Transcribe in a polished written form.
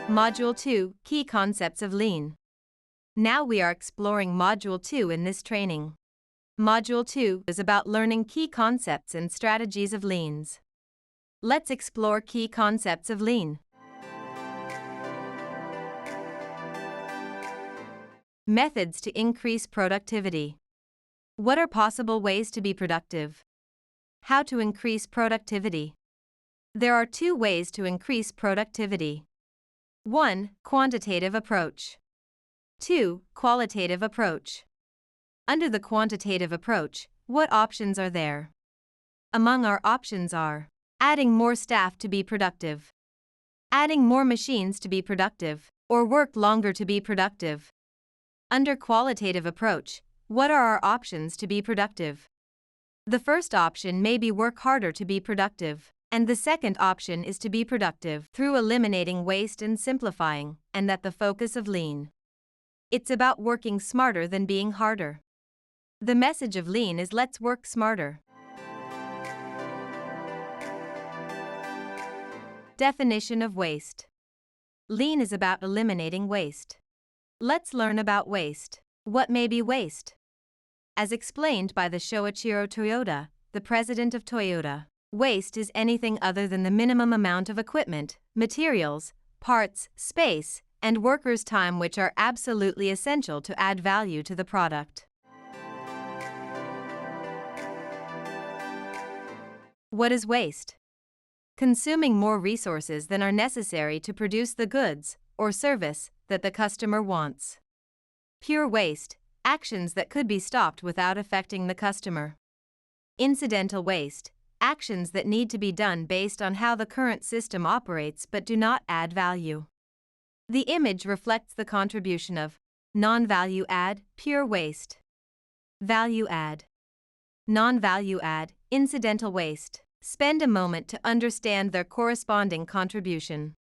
Module 2, Key Concepts of Lean. Now we are exploring Module 2 in this training. Module 2 is about learning key concepts and strategies of Leans. Let's explore key concepts of Lean. Methods to increase productivity. What are possible ways to be productive? How to increase productivity? There are two ways to increase productivity. 1. Quantitative approach. 2. Qualitative approach. Under the quantitative approach, what options are there? Among our options are adding more staff to be productive, adding more machines to be productive, or work longer to be productive. Under qualitative approach, what are our options to be productive? The first option may be work harder to be productive, and the second option is to be productive through eliminating waste and simplifying, and that the focus of Lean. It's about working smarter than being harder. The message of Lean is let's work smarter. Definition of waste. Lean is about eliminating waste. Let's learn about waste. What may be waste? As explained by the Shoichiro Toyoda, the president of Toyota, waste is anything other than the minimum amount of equipment, materials, parts, space, and workers' time which are absolutely essential to add value to the product. What is waste? Consuming more resources than are necessary to produce the goods or service that the customer wants. Pure waste, actions that could be stopped without affecting the customer. Incidental waste, actions that need to be done based on how the current system operates but do not add value. The image reflects the contribution of non-value add, pure waste. Value add. Non-value add, incidental waste. Spend a moment to understand their corresponding contribution.